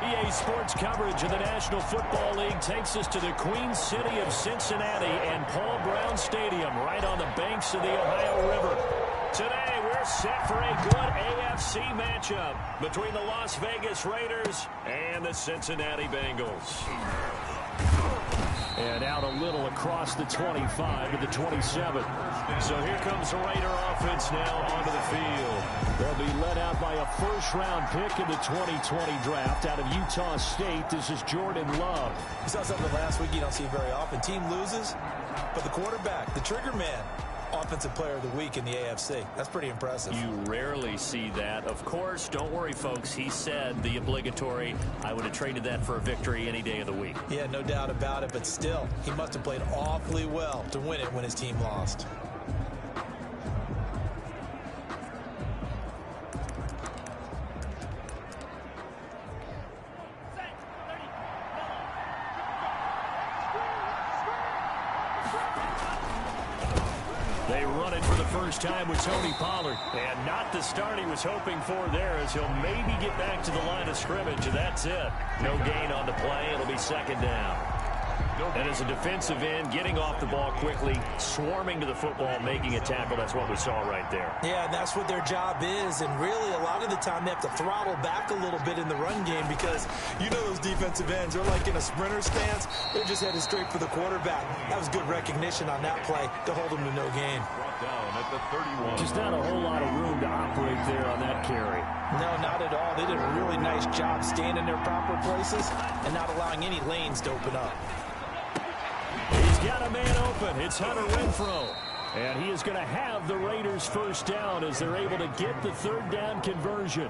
NBA sports coverage of the National Football League takes us to the Queen City of Cincinnati and Paul Brown Stadium right on the banks of the Ohio River. Today, we're set for a good AFC matchup between the Las Vegas Raiders and the Cincinnati Bengals. And out a little across the 25 to the 27. So here comes the Raider offense now onto the field. They'll be led out by a first-round pick in the 2020 draft out of Utah State. This is Jordan Love. We saw something last week you don't see very often. Team loses, but the quarterback, the trigger man, Offensive Player of the Week in the AFC. That's pretty impressive. You rarely see that. Of course, don't worry, folks. He said the obligatory, I would have traded that for a victory any day of the week. Yeah, no doubt about it, but still, he must have played awfully well to win it when his team lost. They run it for the first time with Tony Pollard. And not the start he was hoping for there, as he'll maybe get back to the line of scrimmage, and that's it. No gain on the play. It'll be second down. And as a defensive end, getting off the ball quickly, swarming to the football, making a tackle, that's what we saw right there. Yeah, and that's what their job is. And really, a lot of the time, they have to throttle back a little bit in the run game because you know those defensive ends, they're like in a sprinter stance. They're just headed straight for the quarterback. That was good recognition on that play to hold them to no gain. Down at the 31. Just not a whole lot of room to operate there on that carry. No, not at all. They did a really nice job staying in their proper places and not allowing any lanes to open up. He's got a man open. It's Hunter Renfrow. And he is going to have the Raiders first down as they're able to get the third down conversion.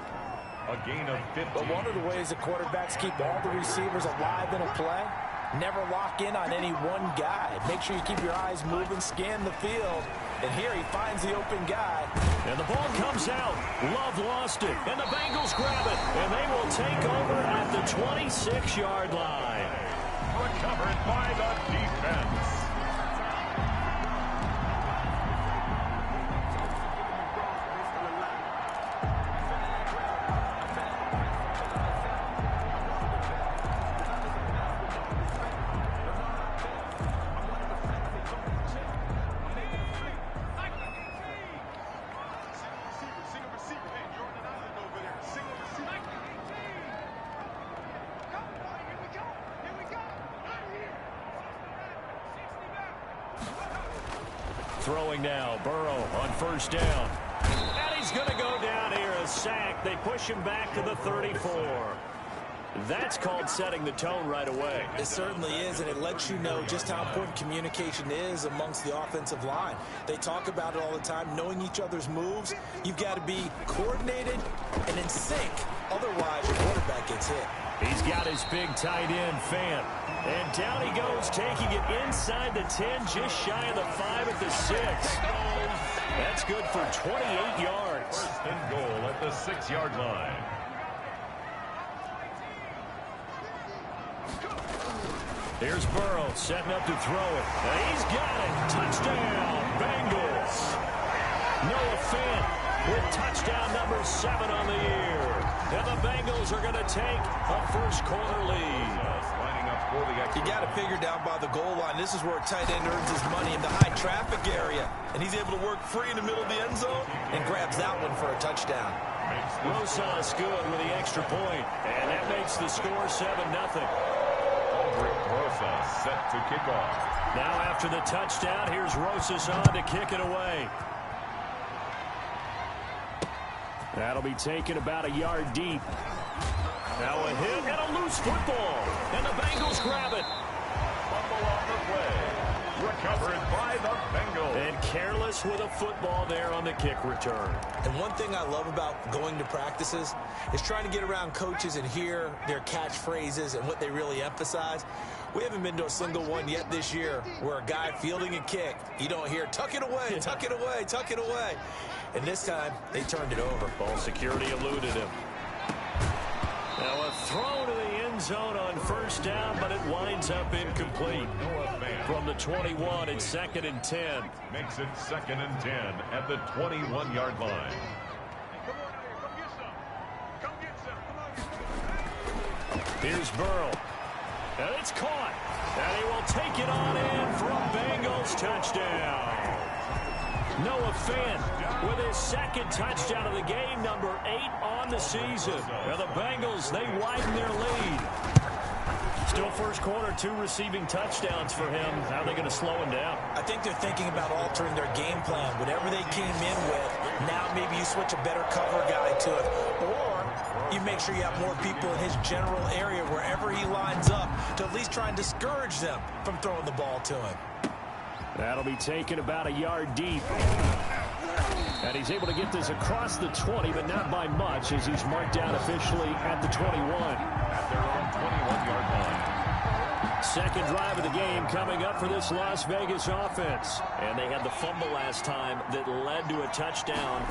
A gain of 50. But one of the ways that quarterbacks keep all the receivers alive in a play, never lock in on any one guy. Make sure you keep your eyes moving, scan the field. And here he finds the open guy. And the ball comes out. Love lost it. And the Bengals grab it. And they will take over at the 26-yard line. Recovered by the defense. Throwing now, Burrow on first down. And he's going to go down here, a sack. They push him back to the 34. That's called setting the tone right away. It certainly is, and it lets you know just how important communication is amongst the offensive line. They talk about it all the time, knowing each other's moves. You've got to be coordinated and in sync. Otherwise, your quarterback gets hit. He's got his big tight end, Fant. And down he goes, taking it inside the 10, just shy of the 5 at the 6. That's good for 28 yards. First and goal at the 6-yard line. Here's Burrow setting up to throw it. And he's got it. Touchdown, Bengals. Noah Fant with touchdown number 7 on the year. And the Bengals are going to take a first quarter lead. You got to figure down by the goal line. This is where a tight end earns his money in the high traffic area. And he's able to work free in the middle of the end zone and grabs that one for a touchdown. Rosas good with the extra point. And that makes the score 7-0. Rosas set to kick off. Now after the touchdown, here's Rosas on to kick it away. That'll be taken about a yard deep. Now a hit and a loose football. And the Bengals grab it. Fumble on the play. Recovered by the Bengals. And careless with a football there on the kick return. And one thing I love about going to practices is trying to get around coaches and hear their catchphrases and what they really emphasize. We haven't been to a single one yet this year where a guy fielding a kick, you don't hear, tuck it away, tuck it away, tuck it away. And this time, they turned it over. Ball security eluded him. Now a throw to the end zone on first down, but it winds up incomplete. From the 21, it's 2nd and 10. Makes it 2nd and 10 at the 21-yard line. Come get some. Come get some. Come on. Here's Burrow. And it's caught. And he will take it on in for a Bengals touchdown. Noah Fant with his second touchdown of the game, number 8 on the season. And the Bengals, they widen their lead. Still first quarter, 2 receiving touchdowns for him. How are they going to slow him down? I think they're thinking about altering their game plan. Whatever they came in with, now maybe you switch a better cover guy to it. Or you make sure you have more people in his general area wherever he lines up to at least try and discourage them from throwing the ball to him. That'll be taken about a yard deep. And he's able to get this across the 20, but not by much, as he's marked down officially at the 21. At their own 21-yard line. Second drive of the game coming up for this Las Vegas offense. And they had the fumble last time that led to a touchdown.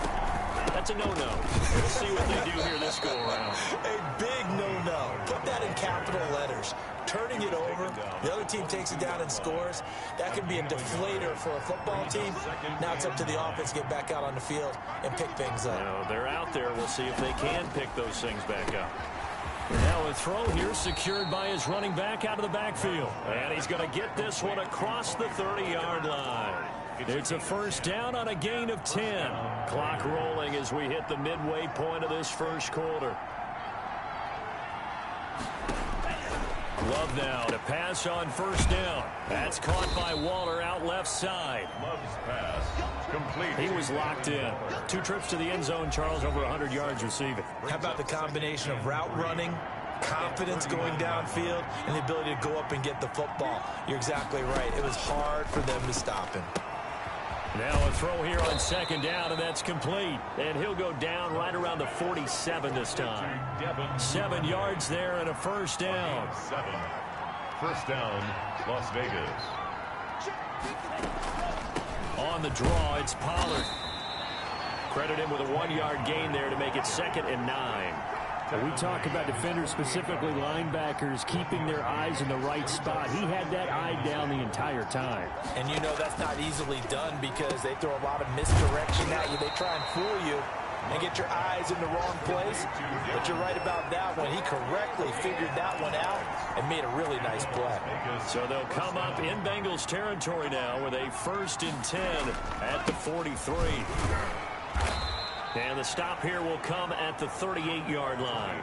That's a no-no. We'll see what they do here this go-around. A big no-no. Put that in capital letters. Turning it over, the other team takes it down and scores. That could be a deflator for a football team. Now it's up to the offense to get back out on the field and pick things up. No, they're out there. We'll see if they can pick those things back up. Now a throw here secured by his running back out of the backfield. And he's going to get this one across the 30-yard line. It's a first down on a gain of 10. Clock rolling as we hit the midway point of this first quarter. Love now to pass on first down. That's caught by Waller out left side. Love's pass complete. He was locked in. 2 trips to the end zone, Charles, over 100 yards receiving. How about the combination of route running, confidence going downfield, and the ability to go up and get the football? You're exactly right. It was hard for them to stop him. Now a throw here on second down, and that's complete. And he'll go down right around the 47 this time. 7 yards there and a first down. 7. First down, Las Vegas. On the draw, it's Pollard. Credit him with a 1-yard gain there to make it 2nd and 9. We talk about defenders, specifically linebackers, keeping their eyes in the right spot. He had that eye down the entire time. And you know that's not easily done because they throw a lot of misdirection at you. They try and fool you and get your eyes in the wrong place. But you're right about that one. He correctly figured that one out and made a really nice play. So they'll come up in Bengals territory now with a 1st and 10 at the 43. And the stop here will come at the 38-yard line.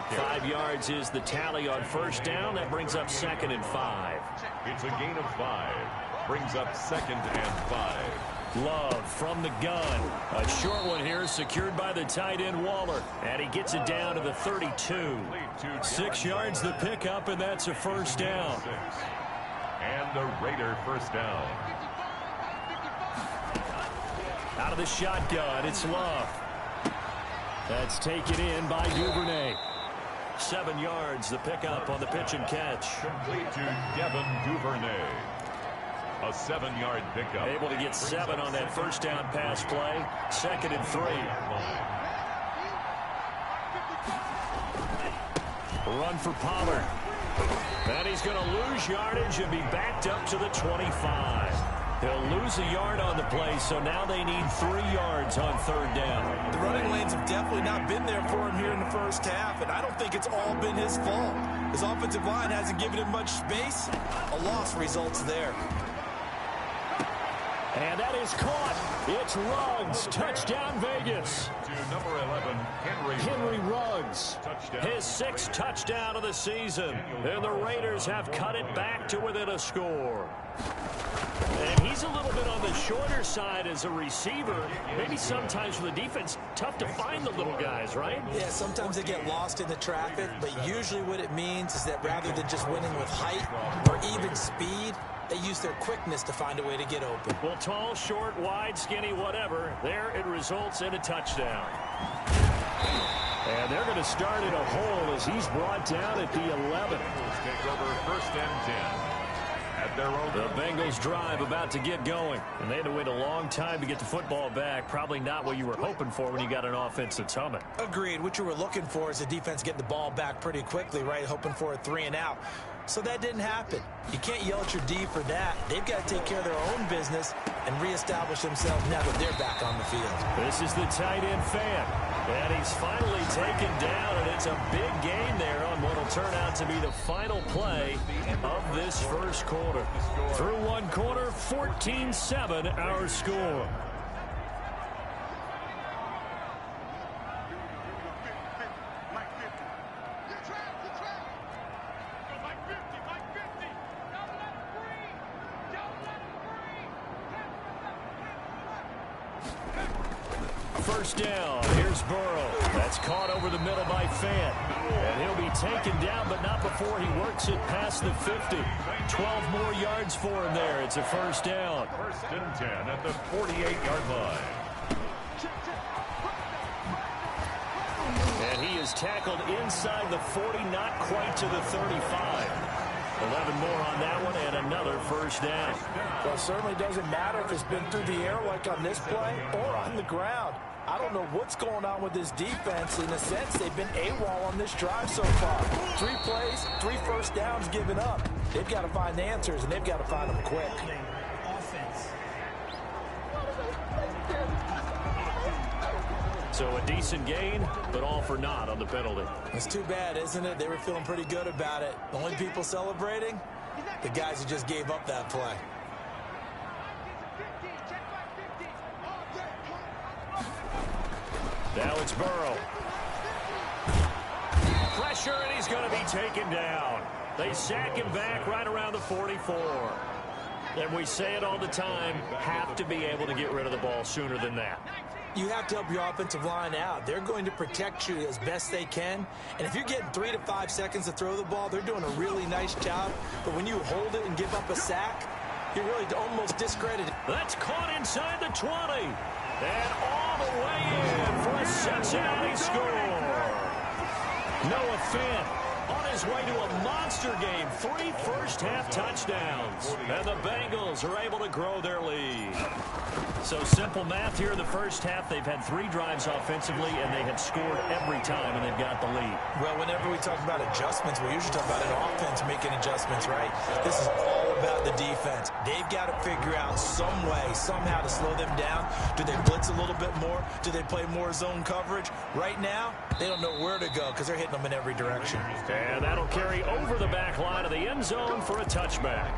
5 yards is the tally on first down. That brings up 2nd and 5. It's a gain of 5. Brings up 2nd and 5. Love from the gun. A short one here secured by the tight end Waller. And he gets it down to the 32. 6 yards the pickup, and that's a first down. And the Raider first down. Out of the shotgun, it's Love. That's taken in by Duvernay. 7 yards, the pickup on the pitch and catch. Complete to Devin Duvernay. A 7-yard pickup. Able to get 7 on that first down pass play. 2nd and 3. Run for Pollard. And he's going to lose yardage and be backed up to the 25. He'll lose a yard on the play, so now they need 3 yards on 3rd down. The running lanes have definitely not been there for him here in the first half, and I don't think it's all been his fault. His offensive line hasn't given him much space. A loss results there. And that is caught. It's Ruggs. Touchdown, Vegas. To number 11, Henry Ruggs. Touchdown. His 6th touchdown of the season. And the Raiders have cut it back to within a score. And he's a little bit on the shorter side as a receiver. Maybe sometimes for the defense, tough to find the little guys, right? Yeah, sometimes they get lost in the traffic, but usually what it means is that rather than just winning with height or even speed, they use their quickness to find a way to get open. Well, tall, short, wide, skinny, whatever, there it results in a touchdown. And they're going to start in a hole as he's brought down at the 11. Take over 1st and 10. At their own. The Bengals drive about to get going. And they had to wait a long time to get the football back. Probably not what you were hoping for when you got an offense that's humming. Agreed. What you were looking for is the defense getting the ball back pretty quickly, right? Hoping for a 3 and out. So that didn't happen. You can't yell at your D for that. They've got to take care of their own business and reestablish themselves now that they're back on the field. This is the tight end Fant. And he's finally taken down, and it's a big gain there on one of turn out to be the final play of this first quarter. Through one quarter, 14-7 our score. First down. Here's Burrow. That's caught over the middle by Fant. And he'll be taken down, but not before he works it past the 50. 12 more yards for him there. It's a first down. First and 10 at the 48-yard line. And he is tackled inside the 40, not quite to the 35. 11 more on that one, and another first down. Well, it certainly doesn't matter if it's been through the air like on this play or on the ground. I don't know what's going on with this defense. In a sense, they've been AWOL on this drive so far. 3 plays, 3 first downs given up. They've got to find the answers, and they've got to find them quick. So a decent gain, but all for naught on the penalty. It's too bad, isn't it? They were feeling pretty good about it. The only people celebrating, the guys who just gave up that play. Now it's Burrow. Pressure, and he's going to be taken down. They sack him back right around the 44. And we say it all the time, have to be able to get rid of the ball sooner than that. You have to help your offensive line out. They're going to protect you as best they can. And if you're getting 3 to 5 seconds to throw the ball, they're doing a really nice job. But when you hold it and give up a sack, you're really almost discredited. That's caught inside the 20. And all the way in for a Cincinnati score. Noah Fant on his way to a monster game. 3 first-half touchdowns. And the Bengals are able to grow their lead. So simple math here in the first half. They've had 3 drives offensively, and they have scored every time, and they've got the lead. Well, whenever we talk about adjustments, we usually talk about an offense making adjustments, right? This is all about the defense. They've got to figure out some way, somehow to slow them down. Do they blitz a little bit more? Do they play more zone coverage? Right now, they don't know where to go because they're hitting them in every direction. And that'll carry over the back line of the end zone for a touchback.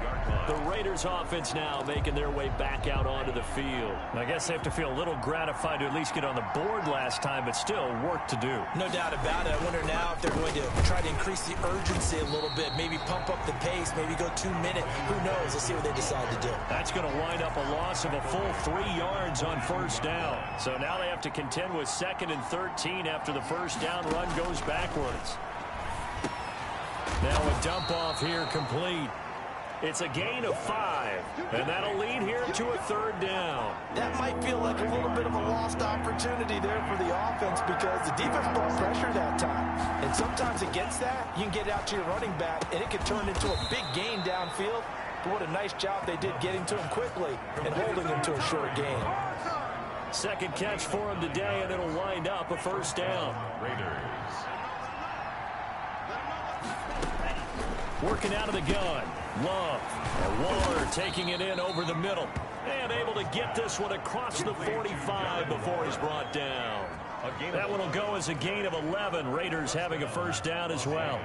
The Raiders offense now making their way back out onto the field. I guess they have to feel a little gratified to at least get on the board last time, but still work to do. No doubt about it. I wonder now if they're going to try to increase the urgency a little bit, maybe pump up the pace, maybe go 2 minute. Who knows? Let's see what they decide to do. That's going to wind up a loss of a full 3 yards on first down. So now they have to contend with 2nd and 13 after the first down run goes backwards. Now a dump off here complete. It's a gain of 5, and that'll lead here to a 3rd down. That might feel like a little bit of a lost opportunity there for the offense because the defense brought pressure that time. And sometimes against that, you can get out to your running back, and it can turn into a big gain downfield. But what a nice job they did getting to him quickly and holding him to a short gain. Second catch for him today, and it'll wind up a first down. Raiders. Working out of the gun. Love. Waller taking it in over the middle. And able to get this one across the 45 before he's brought down. That one will go as a gain of 11. Raiders having a first down as well.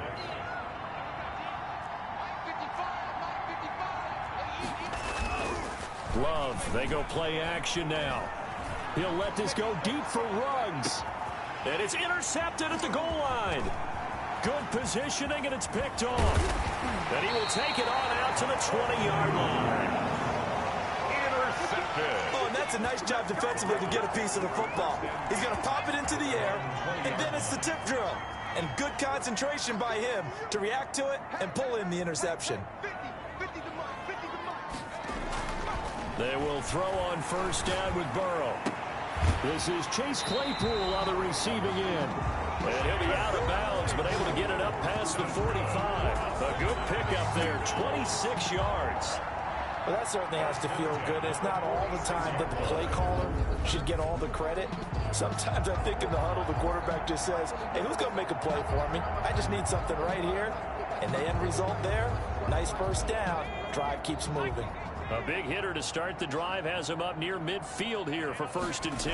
Love. They go play action now. He'll let this go deep for Ruggs. And it's intercepted at the goal line. Good positioning, and it's picked off. And he will take it on out to the 20-yard line. Intercepted. Oh, and that's a nice job defensively to get a piece of the football. He's going to pop it into the air, and then it's the tip drill. And good concentration by him to react to it and pull in the interception. They will throw on first down with Burrow. This is Chase Claypool on the receiving end. And he'll be out of bounds, but able to get it up past the 45. A good pickup there, 26 yards. Well, that certainly has to feel good. It's not all the time that the play caller should get all the credit. Sometimes I think in the huddle, the quarterback just says, hey, who's going to make a play for me? I just need something right here. And the end result there, nice first down. Drive keeps moving. A big hitter to start the drive has him up near midfield here for 1st and 10.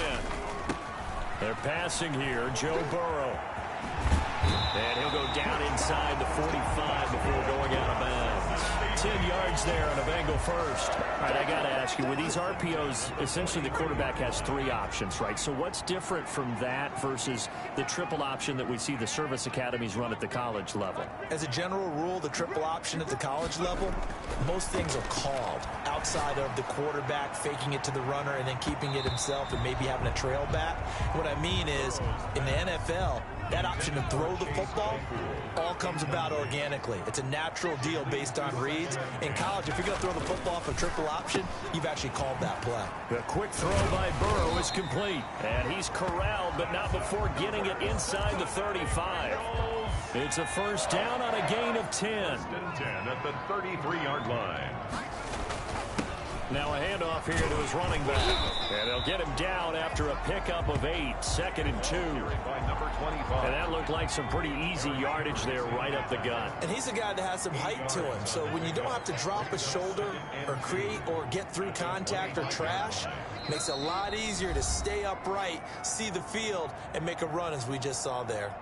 They're passing here, Joe Burrow. And he'll go down inside the 45 before going out of bounds. 10 yards there on a Bengal first. All right, I got to ask you, with these RPOs, essentially the quarterback has 3 options, right? So what's different from that versus the triple option that we see the service academies run at the college level? As a general rule, the triple option at the college level, most things are called outside of the quarterback faking it to the runner and then keeping it himself and maybe having a trail back. What I mean is, in the NFL, that option to throw the football all comes about organically. It's a natural deal based on reads. In college, if you're going to throw the football for triple option, you've actually called that play. The quick throw by Burrow is complete. And he's corralled, but not before getting it inside the 35. It's a first down on a gain of 10. 10 at the 33-yard line. Now a handoff here to his running back. And they'll get him down after a pickup of 8. 2nd and 2. And that looked like some pretty easy yardage there right up the gut. And he's a guy that has some height to him. So when you don't have to drop a shoulder or create or get through contact or trash, makes it a lot easier to stay upright, see the field, and make a run as we just saw there.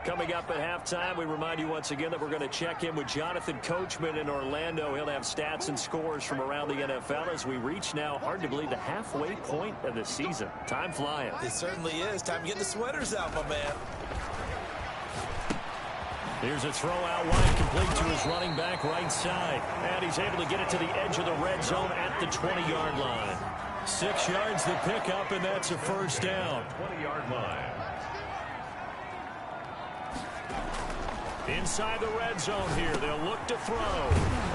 Coming up at halftime, we remind you once again that we're going to check in with Jonathan Coachman in Orlando. He'll have stats and scores from around the NFL as we reach now, hard to believe, the halfway point of the season. Time flying. It certainly is. Time to get the sweaters out, my man. Here's a throw out wide, complete to his running back right side. And he's able to get it to the edge of the red zone at the 20-yard line. 6 yards the pickup, and that's a first down. 20-yard line. Inside the red zone here, they'll look to throw.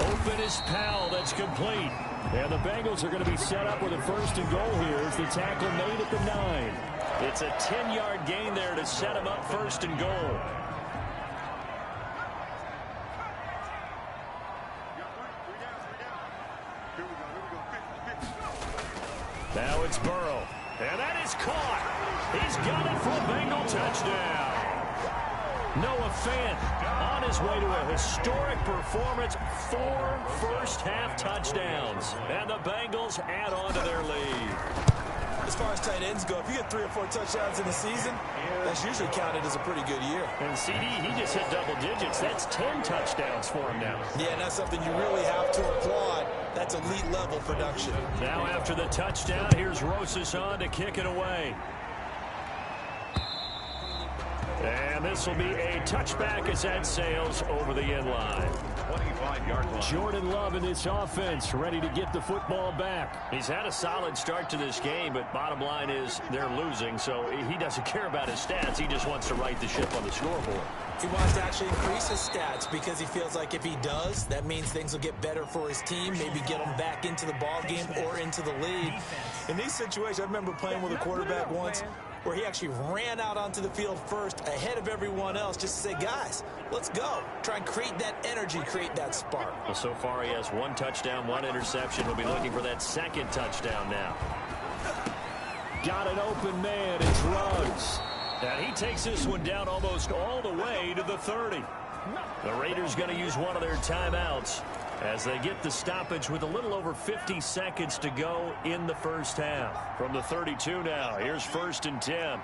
Open is Powell, that's complete. And the Bengals are going to be set up with a first and goal here as the tackle made at the 9. It's a 10-yard gain there to set him up first and goal. Now it's Burrow. And that is caught. He's got it for a Bengal touchdown. Noah Fant on his way to a historic performance. 4 first-half touchdowns. And the Bengals add on to their lead. As far as tight ends go, if you get 3 or 4 touchdowns in a season, that's usually counted as a pretty good year. And CD, he just hit double digits. That's 10 touchdowns for him now. Yeah, and that's something you really have to applaud. That's elite-level production. Now after the touchdown, here's Rosas on to kick it away. And this will be a touchback as that sails over the end line. 25-yard line. Jordan Love in this offense, ready to get the football back. He's had a solid start to this game, but bottom line is they're losing, so he doesn't care about his stats. He just wants to right the ship on the scoreboard. He wants to actually increase his stats because he feels like if he does, that means things will get better for his team, maybe get him back into the ball game or into the lead. In these situations, I remember playing with a quarterback once where he actually ran out onto the field first ahead of everyone else just to say, guys, let's go. Try and create that energy, create that spark. Well, so far he has 1 touchdown, 1 interception. He'll be looking for that 2nd touchdown now. Got an open man. It's Ruggs. And he takes this one down almost all the way to the 30. The Raiders going to use one of their timeouts as they get the stoppage with a little over 50 seconds to go in the first half. From the 32 now, here's 1st and 10.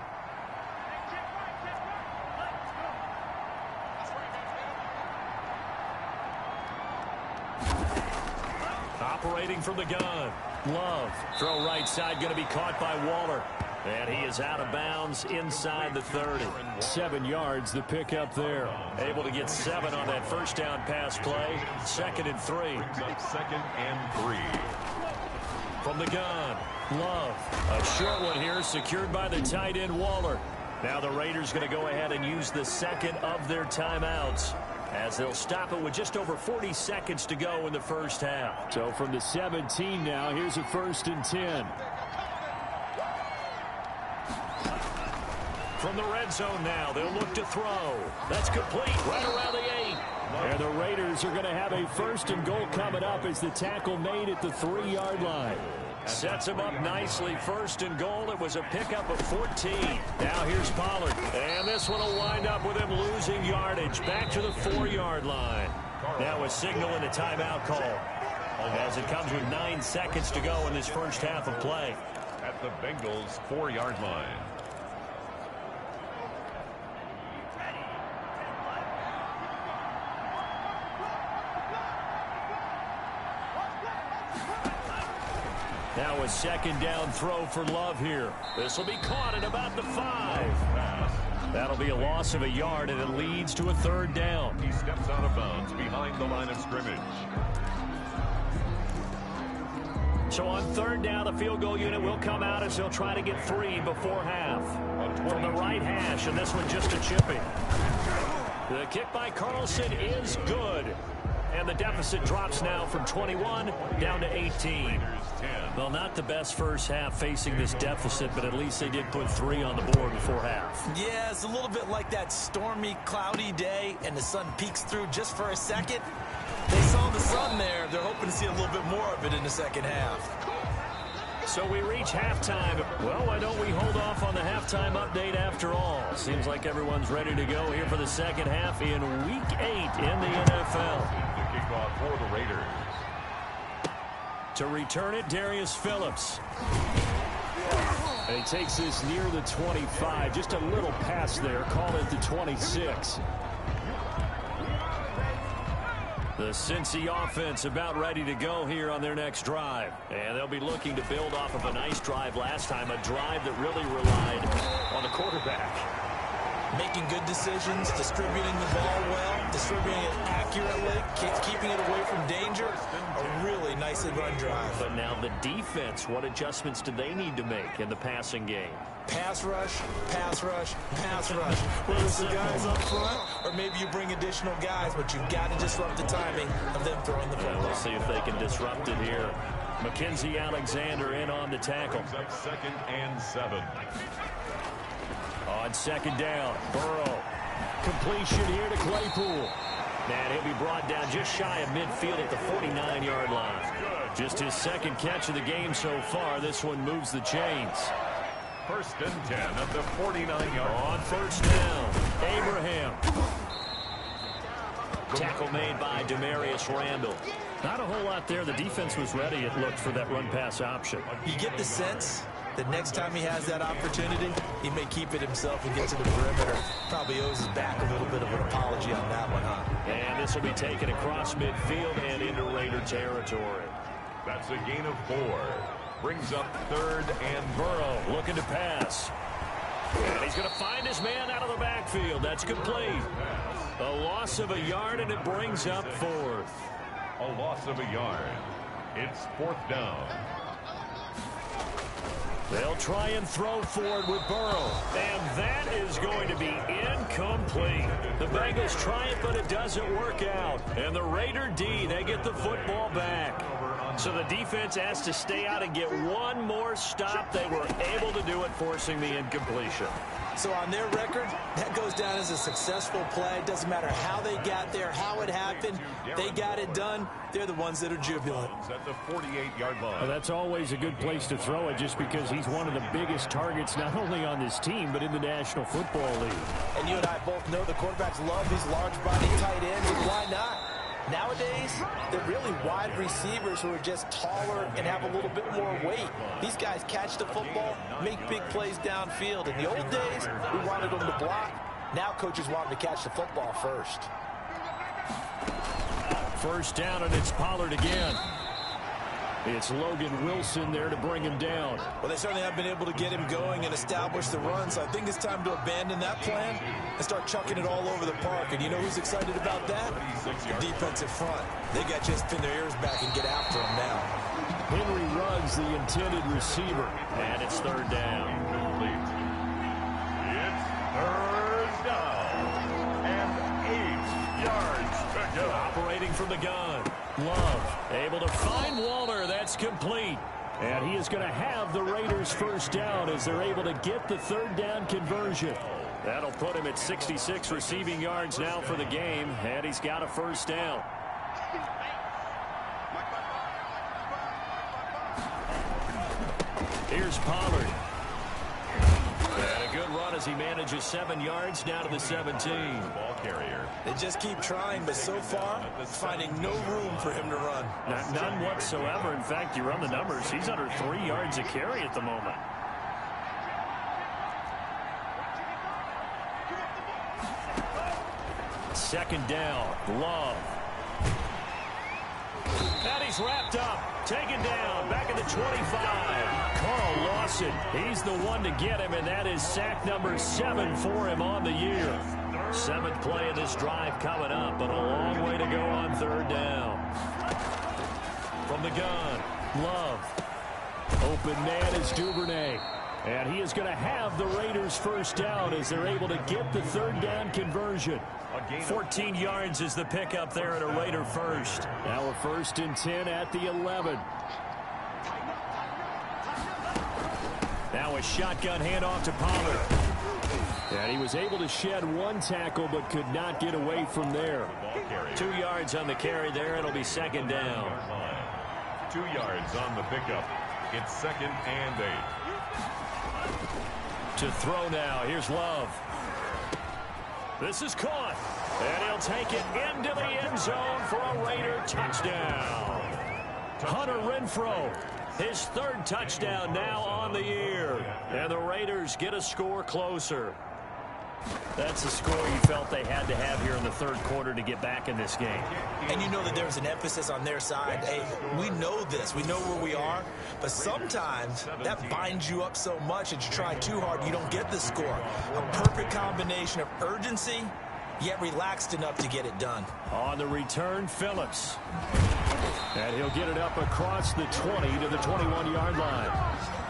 Operating from the gun. Love. Throw right side going to be caught by Waller. And he is out of bounds inside the 30. 7 yards, the pickup there. Able to get 7 on that first down pass play. 2nd and 3. 2nd and 3. From the gun, Love. A short one here secured by the tight end Waller. Now the Raiders going to go ahead and use the 2nd of their timeouts as they'll stop it with just over 40 seconds to go in the first half. So from the 17 now, here's a 1st and 10. From the red zone now, they'll look to throw. That's complete right around the 8. And the Raiders are going to have a 1st and goal coming up as the tackle made at the 3-yard line. Sets him up nicely. 1st and goal. It was a pickup of 14. Now here's Pollard. And this one will wind up with him losing yardage. Back to the 4-yard line. Now a signal and a timeout call as it comes with 9 seconds to go in this first half of play. At the Bengals' 4-yard line. Now a second down throw for Love here. This will be caught at about the 5. That'll be a loss of a yard, and it leads to a third down. He steps out of bounds behind the line of scrimmage. So on third down, the field goal unit will come out as they'll try to get 3 before half. From the right hash, and this one just a chipping. The kick by Carlson is good. And the deficit drops now from 21 down to 18. Well, not the best first half facing this deficit, but at least they did put 3 on the board before half. Yeah, it's a little bit like that stormy, cloudy day, and the sun peeks through just for a second. They saw the sun there. They're hoping to see a little bit more of it in the second half. So we reach halftime. Well, why don't we hold off on the halftime update after all? Seems like everyone's ready to go here for the second half in Week 8 in the NFL. The kickoff for the Raiders. To return it, Darius Phillips. And he takes this near the 25. Just a little pass there. Call it the 26. The Cincy offense about ready to go here on their next drive. And they'll be looking to build off of a nice drive last time, a drive that really relied on the quarterback. Making good decisions, distributing the ball well, distributing it accurately, keeping it away from danger. A really nicely run drive. But now the defense, what adjustments do they need to make in the passing game? Pass rush, pass rush, pass rush. Whether it's the guys up front, or maybe you bring additional guys, but you've got to disrupt the timing of them throwing the football. We'll see if they can disrupt it here. Mackenzie Alexander in on the tackle. Up 2nd and 7. On second down, Burrow. Completion here to Claypool. And he'll be brought down just shy of midfield at the 49-yard line. Just his second catch of the game so far. This one moves the chains. 1st and 10 at the 49-yard. On first down, Abraham. Tackle made by Demarius Randall. Not a whole lot there. The defense was ready, it looked, for that run-pass option. You get the sense that next time he has that opportunity, he may keep it himself and get to the perimeter. Probably owes his back a little bit of an apology on that one, huh? And this will be taken across midfield and into Raider territory. That's a gain of 4. Brings up 3rd and Burrow looking to pass. And he's going to find his man out of the backfield. That's complete. A loss of a yard, and it brings up 4th. a loss of a yard. It's 4th down. They'll try and throw forward with Burrow. And that is going to be incomplete. The Bengals try it, but it doesn't work out. And the Raider D, they get the football back. So the defense has to stay out and get one more stop. They were able to do it, forcing the incompletion. So on their record, that goes down as a successful play. It doesn't matter how they got there, how it happened. They got it done. They're the ones that are jubilant. At the 48-yard line. Well, that's always a good place to throw it, just because he's one of the biggest targets not only on this team but in the National Football League. And you and I both know the quarterbacks love these large body tight ends, and why not? Nowadays, they're really wide receivers who are just taller and have a little bit more weight. These guys catch the football, make big plays downfield. In the old days, we wanted them to block. Now coaches want them to catch the football first. First down, and it's Pollard again. It's Logan Wilson there to bring him down. Well, they certainly have been able to get him going and establish the run, so I think it's time to abandon that plan and start chucking it all over the park. And you know who's excited about that? The defensive front. They got just pin their ears back and get after him now. Henry Ruggs, the intended receiver, and it's 3rd down. It's 3rd down and 8 yards to go. Operating from the gun. Love able to find Waller. That's complete. And he is going to have the Raiders first down as they're able to get the 3rd down conversion. That'll put him at 66 receiving yards now for the game, and he's got a first down. Here's Pollard. And a good run as he manages 7 yards down to the 17. Ball carrier. They just keep trying, but so far, finding no room for him to run. None whatsoever. In fact, you run the numbers. He's under 3 yards a carry at the moment. Second down. Love. And he's wrapped up. Taken down. Back at the 25. Carl Lawson. He's the one to get him, and that is sack number 7 for him on the year. 7th play of this drive coming up, but a long way to go on 3rd down. From the gun, Love. Open man is Duvernay. And he is going to have the Raiders first down as they're able to get the 3rd down conversion. 14 yards is the pickup there at a Raider first. Now a 1st and 10 at the 11. Now a shotgun handoff to Pollard. And he was able to shed 1 tackle but could not get away from there. 2 yards on the carry there. It'll be 2nd down. 2 yards on the pickup. It's 2nd and 8. To throw now. Here's Love. This is caught. And he'll take it into the end zone for a Raider touchdown. Hunter Renfrow, his 3rd touchdown now on the year. And the Raiders get a score closer. That's the score you felt they had to have here in the 3rd quarter to get back in this game. And you know that there's an emphasis on their side. Hey, we know this. We know where we are. But sometimes that binds you up so much that you try too hard, you don't get the score. A perfect combination of urgency, yet relaxed enough to get it done. On the return, Phillips. And he'll get it up across the 20 to the 21-yard line.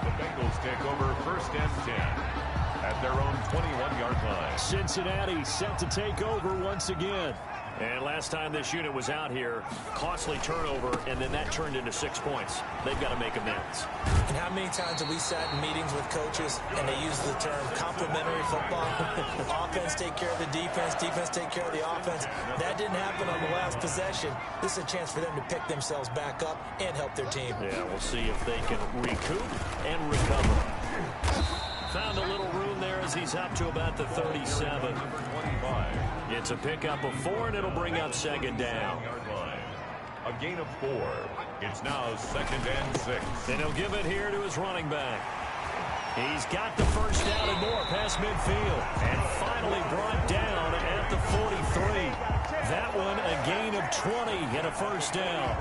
The Bengals take over 1st and 10. At their own 21-yard line. Cincinnati set to take over once again. And last time this unit was out here, costly turnover, and then that turned into 6 points. They've got to make amends. And how many times have we sat in meetings with coaches and they use the term complementary football? Offense take care of the defense, defense take care of the offense. That didn't happen on the last possession. This is a chance for them to pick themselves back up and help their team. Yeah, we'll see if they can recoup and recover. Found a little room there as he's up to about the 37. It's a pickup of 4, and it'll bring up 2nd down. A gain of 4. It's now 2nd and 6. And he'll give it here to his running back. He's got the first down and more past midfield. And finally brought down at the 43. That one a gain of 20 and a 1st down.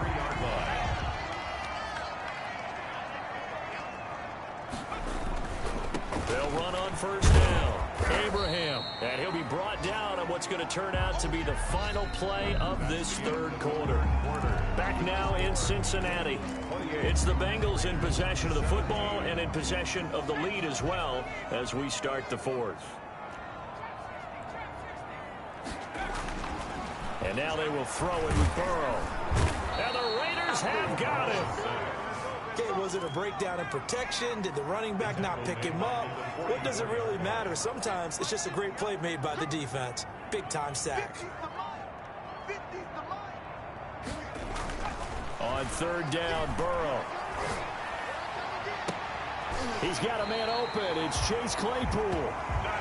They'll run on 1st down. Abraham. And he'll be brought down on what's going to turn out to be the final play of this 3rd quarter. Back now in Cincinnati. It's the Bengals in possession of the football and in possession of the lead as well as we start the 4th. And now they will throw it with Burrow. And the Raiders have got him. Okay, was it a breakdown in protection? Did the running back not pick him up? What does it really matter? Sometimes it's just a great play made by the defense. Big-time sack. On 3rd down, Burrow. He's got a man open. It's Chase Claypool.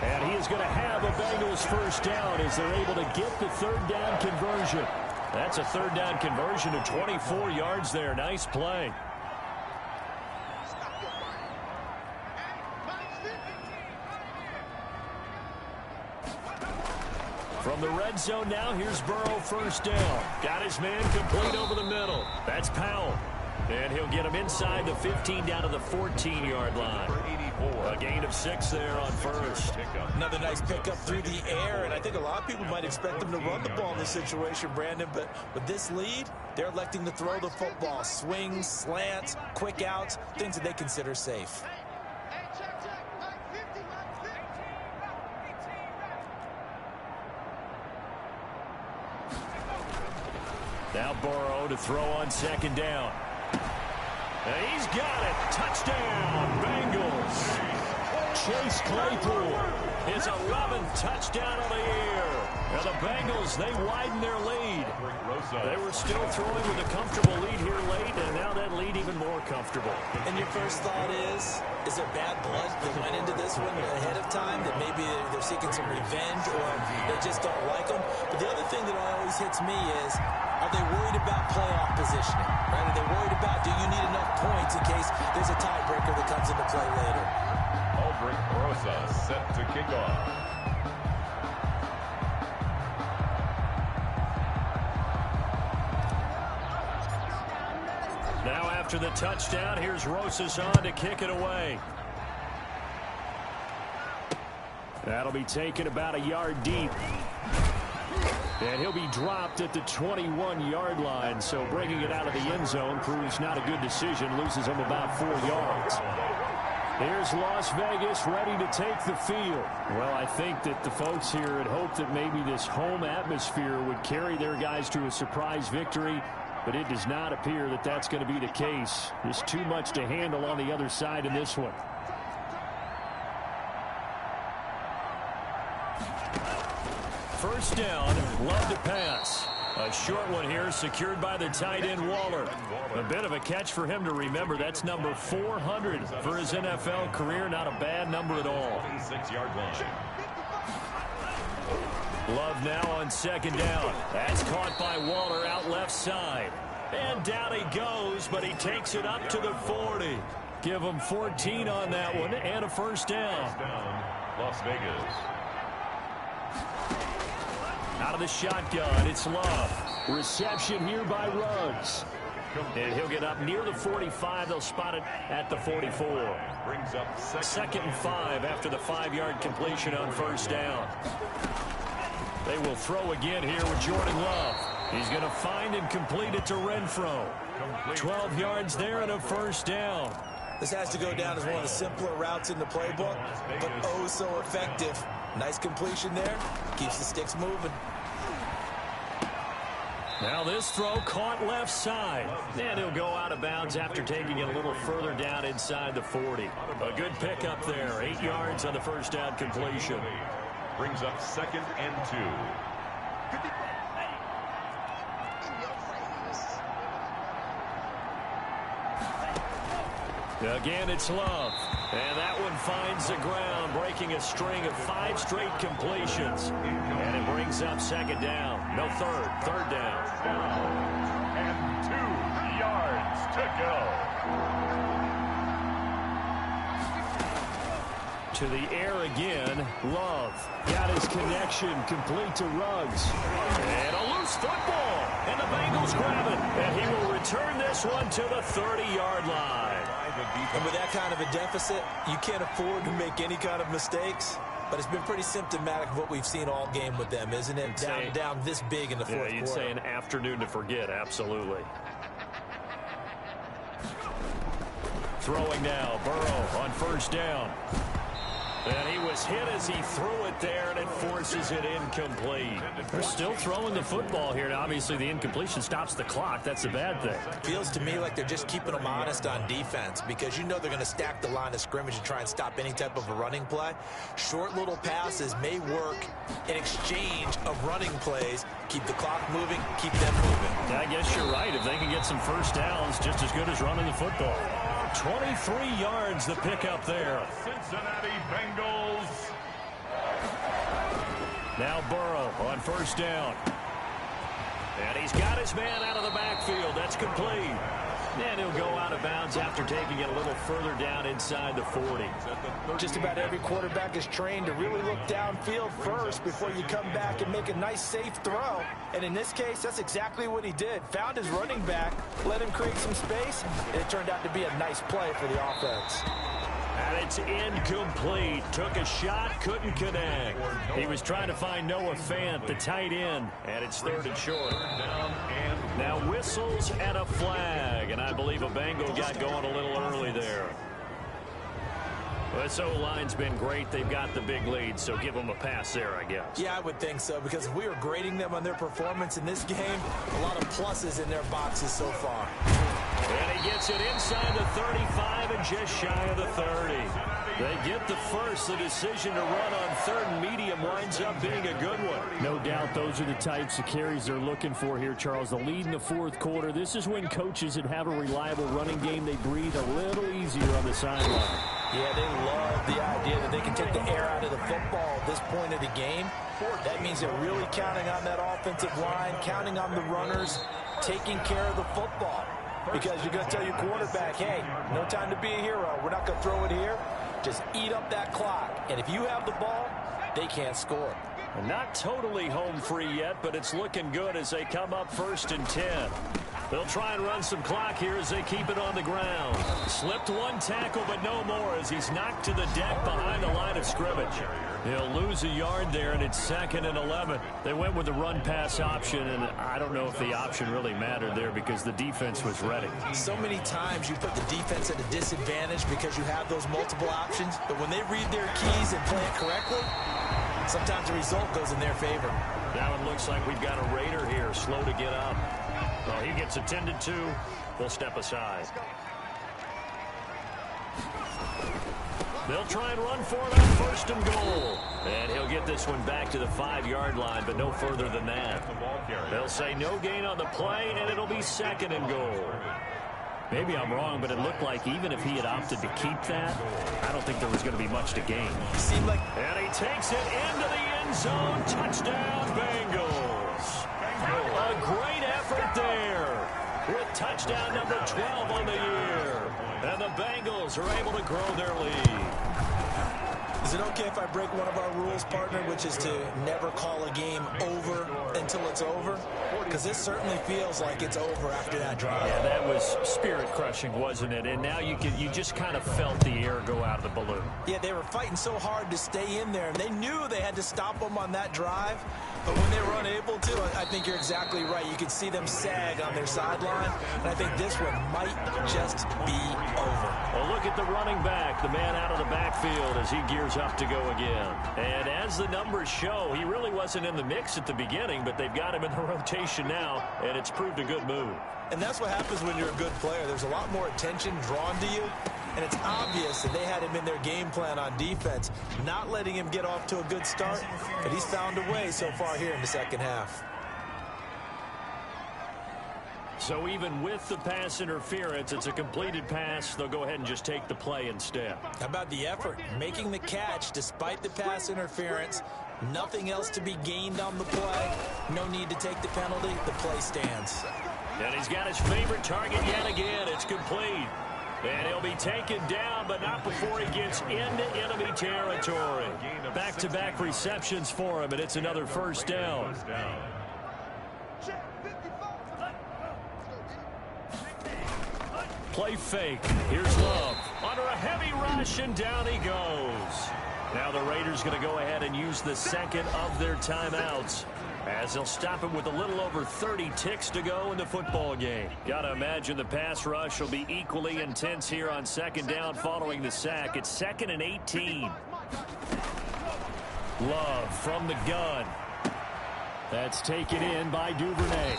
And he is going to have a Bengals first down as they're able to get the 3rd down conversion. That's a 3rd down conversion to 24 yards there. Nice play. From the red zone now, here's Burrow first down. Got his man complete over the middle. That's Powell. And he'll get him inside the 15 down to the 14-yard line. A gain of 6 there on 1st. Another nice pickup through the air, and I think a lot of people might expect them to run the ball in this situation, Brandon, but with this lead, they're electing to throw the football. Swings, slants, quick outs, things that they consider safe. Now Burrow to throw on 2nd down. And he's got it. Touchdown, Bengals. Chase Claypool, his 11th touchdown of the year. Now the Bengals, they widen their lead. They were still throwing with a comfortable lead here late, and now that lead even more comfortable. And your first thought is there bad blood that went into this one ahead of time, that maybe they're seeking some revenge or they just don't like them? But the other thing that always hits me is, are they worried about playoff positioning? Right? Are they worried about, do you need enough points in case there's a tiebreaker that comes into play later? Aldrich Rosa set to kick off. After the touchdown, here's Rosas on to kick it away. That'll be taken about a yard deep. And he'll be dropped at the 21-yard line. So bringing it out of the end zone proves not a good decision. Loses him about 4 yards. Here's Las Vegas ready to take the field. Well, I think that the folks here had hoped that maybe this home atmosphere would carry their guys to a surprise victory. But it does not appear that that's going to be the case. There's too much to handle on the other side in this one. First down, Love to pass. A short one here, secured by the tight end Waller. A bit of a catch for him to remember. That's number 400 for his NFL career. Not a bad number at all. 6-yard line. Love now on second down. That's caught by Waller out left side. And down he goes, but he takes it up to the 40. Give him 14 on that one and a first down. Las Vegas. Out of the shotgun, it's Love. Reception here by Ruggs. And he'll get up near the 45. They'll spot it at the 44. Brings up second and 5 after the 5-yard completion on first down. They will throw again here with Jordan Love. He's going to find and complete it to Renfro. 12 yards there and a first down. This has to go down as one of the simpler routes in the playbook, but oh so effective. Nice completion there. Keeps the sticks moving. Now this throw caught left side. And he'll go out of bounds after taking it a little further down inside the 40. A good pickup there. 8 yards on the first down completion. Brings up second and 2. Again, it's Love. And that one finds the ground, breaking a string of 5 straight completions. And it brings up second down. No, third down. And 2 yards to go. To the air again, Love. Got his connection complete to Ruggs. And a loose football. And the Bengals grab it. And he will return this one to the 30-yard line. And with that kind of a deficit, you can't afford to make any kind of mistakes. But it's been pretty symptomatic of what we've seen all game with them, isn't it? Down this big in the fourth quarter. You'd say an afternoon to forget, absolutely. Throwing now, Burrow on first down. And he was hit as he threw it there, and it forces it incomplete. They're still throwing the football here. Now, obviously, the incompletion stops the clock. That's the bad thing. Feels to me like they're just keeping them honest on defense because you know they're going to stack the line of scrimmage and try and stop any type of a running play. Short little passes may work in exchange of running plays. Keep the clock moving, keep them moving. I guess you're right. If they can get some first downs, just as good as running the football. 23 yards the pickup there. Cincinnati Bengals. Now Burrow on first down. And he's got his man out of the backfield. That's complete. And he'll go out of bounds after taking it a little further down inside the 40. Just about every quarterback is trained to really look downfield first before you come back and make a nice, safe throw. And in this case, that's exactly what he did. Found his running back, let him create some space, and it turned out to be a nice play for the offense. And it's incomplete. Took a shot, couldn't connect. He was trying to find Noah Fant, the tight end, and it's third and short. Now whistles and a flag, and I believe a Bengal got going a little early there. This O-line's been great. They've got the big lead, so give them a pass there, I guess. Yeah, I would think so, because if we were grading them on their performance in this game, a lot of pluses in their boxes so far. And he gets it inside the 35 and just shy of the 30. They get the first. The decision to run on third and medium winds up being a good one. No doubt those are the types of carries they're looking for here, Charles. The lead in the fourth quarter. This is when coaches that have a reliable running game, they breathe a little easier on the sideline. Yeah, they love the idea that they can take the air out of the football at this point of the game. That means they're really counting on that offensive line, counting on the runners, taking care of the football. Because you're going to tell your quarterback, hey, no time to be a hero. We're not going to throw it here. Just eat up that clock. And if you have the ball, they can't score. Not totally home free yet, but it's looking good as they come up 1st and 10. They'll try and run some clock here as they keep it on the ground. Slipped one tackle, but no more as he's knocked to the deck behind the line of scrimmage. He'll lose a yard there, and it's 2nd and 11. They went with the run-pass option, and I don't know if the option really mattered there because the defense was ready. So many times you put the defense at a disadvantage because you have those multiple options, but when they read their keys and play it correctly, sometimes the result goes in their favor. Now it looks like we've got a Raider here, slow to get up. Well, he gets attended to. We'll step aside. They'll try and run for it on 1st and goal. And he'll get this one back to the 5-yard line, but no further than that. They'll say no gain on the play, and it'll be 2nd and goal. Maybe I'm wrong, but it looked like even if he had opted to keep that, I don't think there was going to be much to gain. Seemed like, and he takes it into the end zone. Touchdown, Bengals. A great effort there with touchdown number 12 on the year. And the Bengals are able to grow their lead. Is it okay if I break one of our rules, partner, which is to never call a game over until it's over? Because this certainly feels like it's over after that drive. Yeah, that was spirit-crushing, wasn't it? And now you just kind of felt the air go out of the balloon. Yeah, they were fighting so hard to stay in there, and they knew they had to stop them on that drive. But when they were unable to, I think you're exactly right. You could see them sag on their sideline, and I think this one might just be over. Well, look at the running back, the man out of the backfield as he gears up to go again. And as the numbers show, he really wasn't in the mix at the beginning, but they've got him in the rotation now, and it's proved a good move. And that's what happens when you're a good player. There's a lot more attention drawn to you, and it's obvious that they had him in their game plan on defense, not letting him get off to a good start, but he's found a way so far here in the second half. So even with the pass interference, it's a completed pass. They'll go ahead and just take the play instead. How about the effort? Making the catch despite the pass interference. Nothing else to be gained on the play. No need to take the penalty. The play stands. And he's got his favorite target yet again. It's complete. And he'll be taken down, but not before he gets into enemy territory. Back-to-back receptions for him, and it's another 1st down. Play fake. Here's Love. Under a heavy rush, and down he goes. Now the Raiders going to go ahead and use the 2nd of their timeouts, as they'll stop him with a little over 30 ticks to go in the football game. Got to imagine the pass rush will be equally intense here on 2nd down following the sack. It's 2nd and 18. Love from the gun. That's taken in by Duvernay.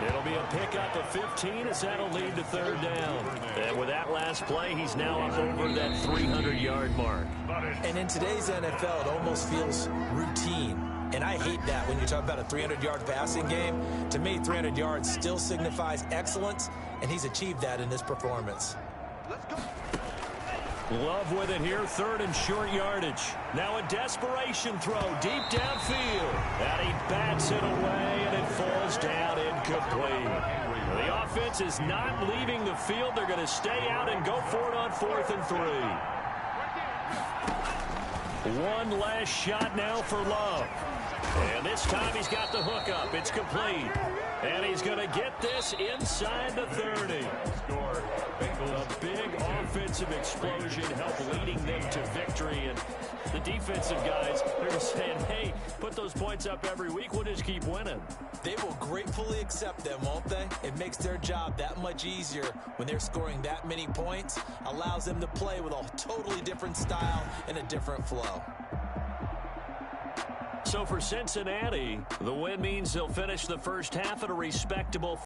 It'll be a pickup of 15 as that'll lead to 3rd down. And with that last play, he's now up over that 300-yard mark. And in today's NFL, it almost feels routine. And I hate that when you talk about a 300-yard passing game. To me, 300 yards still signifies excellence, and he's achieved that in this performance. Love with it here, 3rd and short yardage. Now a desperation throw deep downfield. And he bats it away, and it falls down incomplete. The offense is not leaving the field. They're going to stay out and go for it on 4th and 3. One last shot now for Love. And this time he's got the hook up. It's complete. And he's going to get this inside the 30. A big offensive explosion helped leading them to victory. And the defensive guys, they're saying, hey, put those points up every week. We'll just keep winning. They will gratefully accept them, won't they? It makes their job that much easier when they're scoring that many points. Allows them to play with a totally different style and a different flow. So for Cincinnati, the win means they'll finish the first half at a respectable